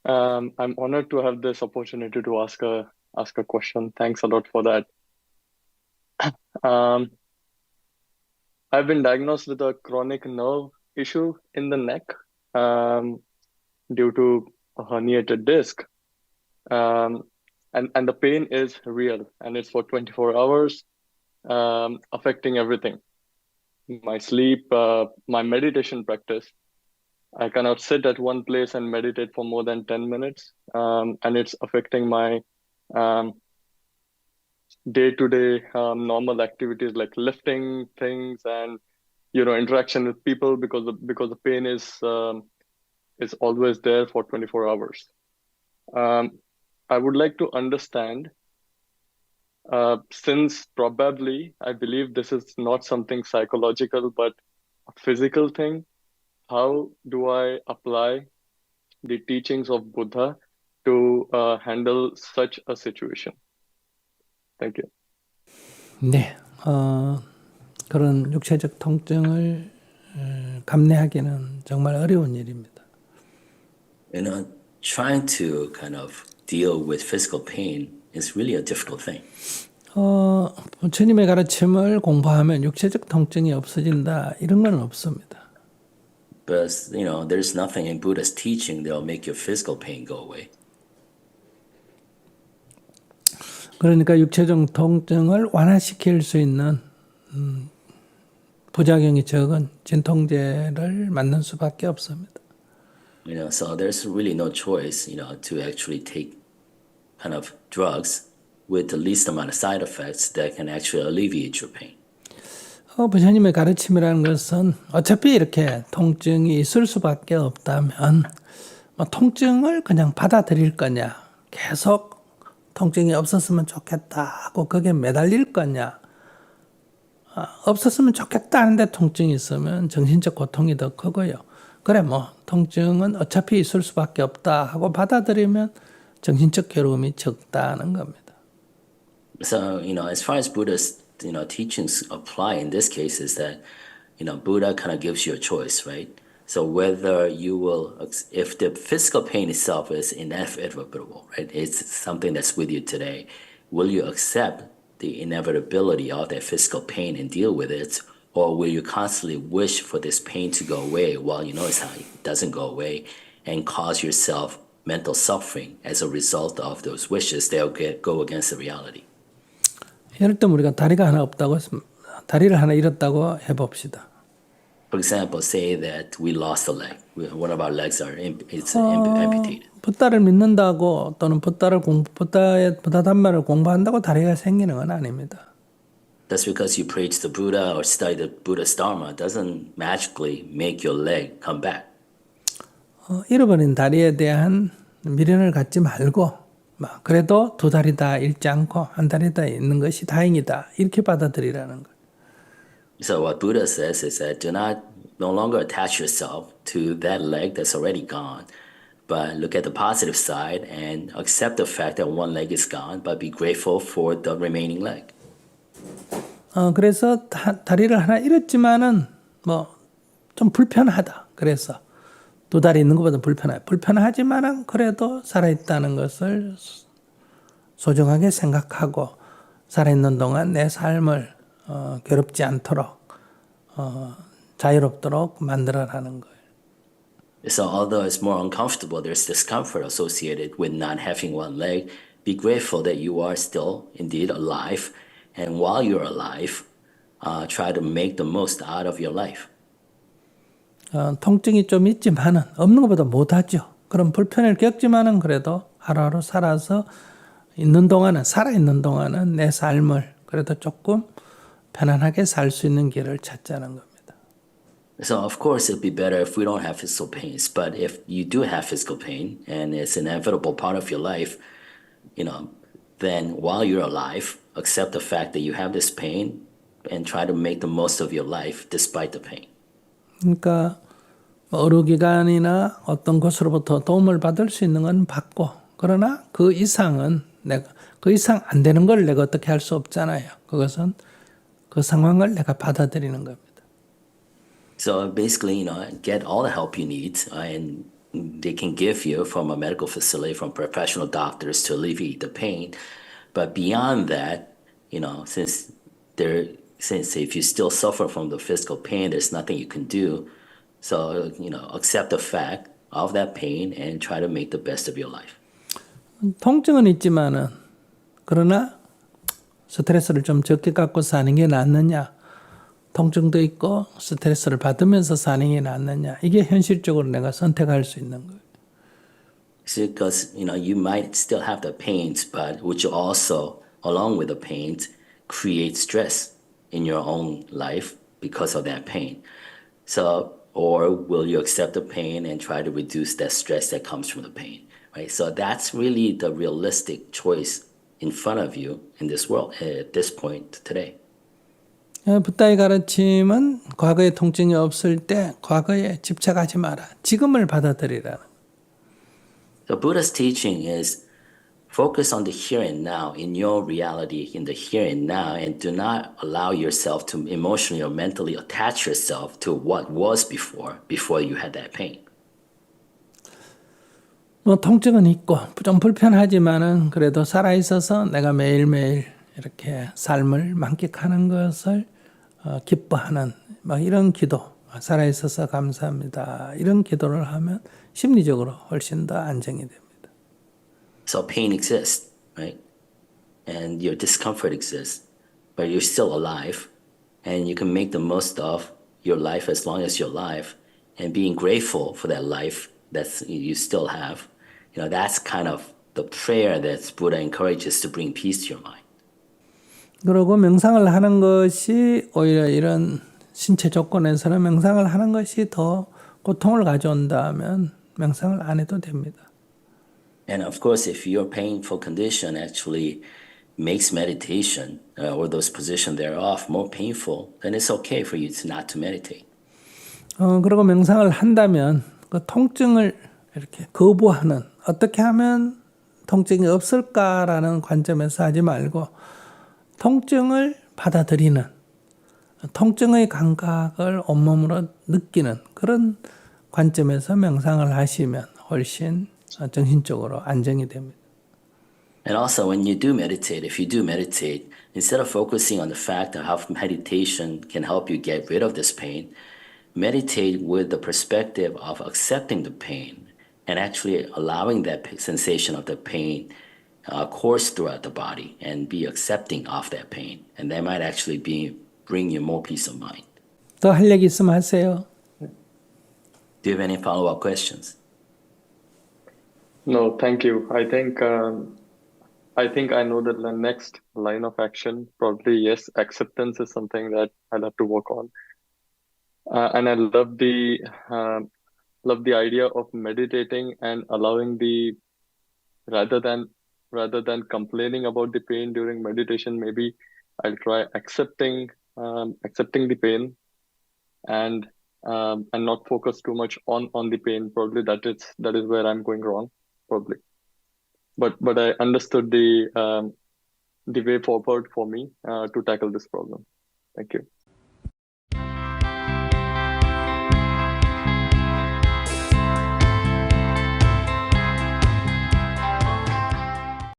I'm honored to have this opportunity to ask a question. Thanks a lot for that. Um, I've been diagnosed with a chronic nerve issue in the neck um, due to a herniated disc, um, and the pain is real, and it's for 24 hours, affecting everything: my sleep, my meditation practice. I cannot sit at one place and meditate for more than 10 minutes, and it's affecting my um, day-to-day normal activities like lifting things and interaction with people because the pain is always there for 24 hours. Um, I would like to understand, since probably I believe this is not something psychological but a physical thing. How do I apply the teachings of Buddha to handle such a situation? Thank you. 네, 그런 육체적 통증을 감내하기는 정말 어려운 일입니다. Trying to kind of deal with physical pain is really a difficult thing. 부처님의 가르침을 공부하면 육체적 통증이 없어진다 이런 건 없습니다. But there's nothing in Buddha's teaching that will make your physical pain go away. 그러니까 육체적 통증을 완화시킬 수 있는 부작용이 적은 진통제를 맞는 수밖에 없습니다. So there's really no choice, to actually take kind of drugs with the least amount of side effects that can actually alleviate your pain. 부처님의 가르침이라는 것은 어차피 이렇게 통증이 있을 수밖에 없다면 통증을 그냥 받아들일 거냐, 계속 통증이 없었으면 좋겠다 하고 거기에 매달릴 거냐, 없었으면 좋겠다 하는데 통증이 있으면 정신적 고통이 더 크고요. 그래 통증은 어차피 있을 수밖에 없다 하고 받아들이면 정신적 괴로움이 적다는 겁니다. So, as far as Buddha's teachings apply in this case is that, Buddha kind of gives you a choice, right? So whether you will, if the physical pain itself is inevitable, right? It's something that's with you today. Will you accept the inevitability of that physical pain and deal with it? Or will you constantly wish for this pain to go away while you know it doesn't go away and cause yourself mental suffering as a result of those wishes that will go against the reality? 예를 들면 우리가 다리를 하나 잃었다고 해봅시다. For example, say that we lost a leg. One of our legs is amputated. 붓다를 믿는다고 또는 붓다 단말을 공부한다고 다리가 생기는 건 아닙니다. That's because you preach the Buddha or study the Buddha's Dharma doesn't magically make your leg come back. 잃어버린 다리에 대한 미련을 갖지 말고 그래도 두 다리 다 잃지 않고 한 다리 다 있는 것이 다행이다. 이렇게 받아들이라는 거예요. So what Buddha says is that no longer attach yourself to that leg that's already gone, but look at the positive side and accept the fact that one leg is gone, but be grateful for the remaining leg. 그래서 다리를 하나 잃었지만은 좀 불편하다. 그래서 두 다리 있는 것보다 불편하지만은 그래도 살아있다는 것을 소중하게 생각하고 살아있는 동안 내 삶을 괴롭지 않도록 자유롭도록 만들어라는 거예요. So although it's more uncomfortable, there's discomfort associated with not having one leg. Be grateful that you are still indeed alive, and while you're alive, try to make the most out of your life. 통증이 좀 있지만은 없는 것보다 못하죠. 그럼 불편을 겪지만은 그래도 하루하루 살아서 살아있는 동안은 내 삶을 그래도 조금 편안하게 살 수 있는 길을 찾자는 겁니다. So of course it'd be better if we don't have physical pains, but if you do have physical pain and it's an inevitable part of your life, then while you're alive, accept the fact that you have this pain and try to make the most of your life despite the pain. 그러니까 의료기관이나 어떤 곳으로부터 도움을 받을 수 있는 건 받고, 그러나 그 이상 안 되는 걸 내가 어떻게 할 수 없잖아요. 그것은 그 상황을 내가 받아들이는 겁니다. So basically, get all the help you need and they can give you from a medical facility, from professional doctors to alleviate the pain. But beyond that, since if you still suffer from the physical pain, there's nothing you can do. So, accept the fact of that pain and try to make the best of your life. 통증은 있지만은 그러나 스트레스를 좀 적게 갖고 사는 게 낫느냐? 통증도 있고 스트레스를 받으면서 사는 게 낫느냐? 이게 현실적으로 내가 선택할 수 있는 거예요. Because, you might still have the pains, but would you also, along with the pains, create stress in your own life because of that pain? So, or will you accept the pain and try to reduce that stress that comes from the pain, right? So that's really the realistic choice in front of you in this world at this point today. 붓다의 가르침은 과거에 통증이 없을 때 과거에 집착하지 마라. 지금을 받아들이라. So Buddha's teaching is focus on the here and now, in your reality, in the here and now, and do not allow yourself to emotionally or mentally attach yourself to what was before you had that pain. 뭐 통증은 있고 좀 불편하지만은 그래도 살아 있어서 내가 매일매일 이렇게 삶을 만끽하는 것을 기뻐하는 막 이런 기도, 살아 있어서 감사합니다. 이런 기도를 하면 심리적으로 훨씬 더 안정이 됩니다. So pain exists, right? And your discomfort exists, but you're still alive, and you can make the most of your life as long as you're alive, and being grateful for that life that you still have. That's kind of the prayer that Buddha encourages to bring peace to your mind. 그리고 명상을 하는 것이 오히려 이런 신체 조건에서는 명상을 하는 것이 더 고통을 가져온다면 명상을 안 해도 됩니다. And of course, if your painful condition actually makes meditation or those positions thereof more painful, then it's okay for you to not to meditate. 그리고 명상을 한다면 그 통증을 이렇게 거부하는, 어떻게 하면 통증이 없을까라는 관점에서 하지 말고 통증을 받아들이는, 통증의 감각을 온몸으로 느끼는 그런 관점에서 명상을 하시면 훨씬 정신적으로 안정이 됩니다. And also, when you do meditate, if you do meditate, instead of focusing on the fact of how meditation can help you get rid of this pain, meditate with the perspective of accepting the pain and actually allowing that sensation of the pain course throughout the body and be accepting of that pain. And that might actually bring you more peace of mind. 더 할 얘기 있으면 하세요. Do you have any follow-up questions? No, thank you. I think I know the next line of action. Probably yes, acceptance is something that I'll have to work on. And I love the idea of meditating and allowing rather than complaining about the pain during meditation. Maybe I'll try accepting the pain and not focus too much on the pain. Probably that is where I'm going wrong. Probably, but I understood the way forward for me to tackle this problem. Thank you.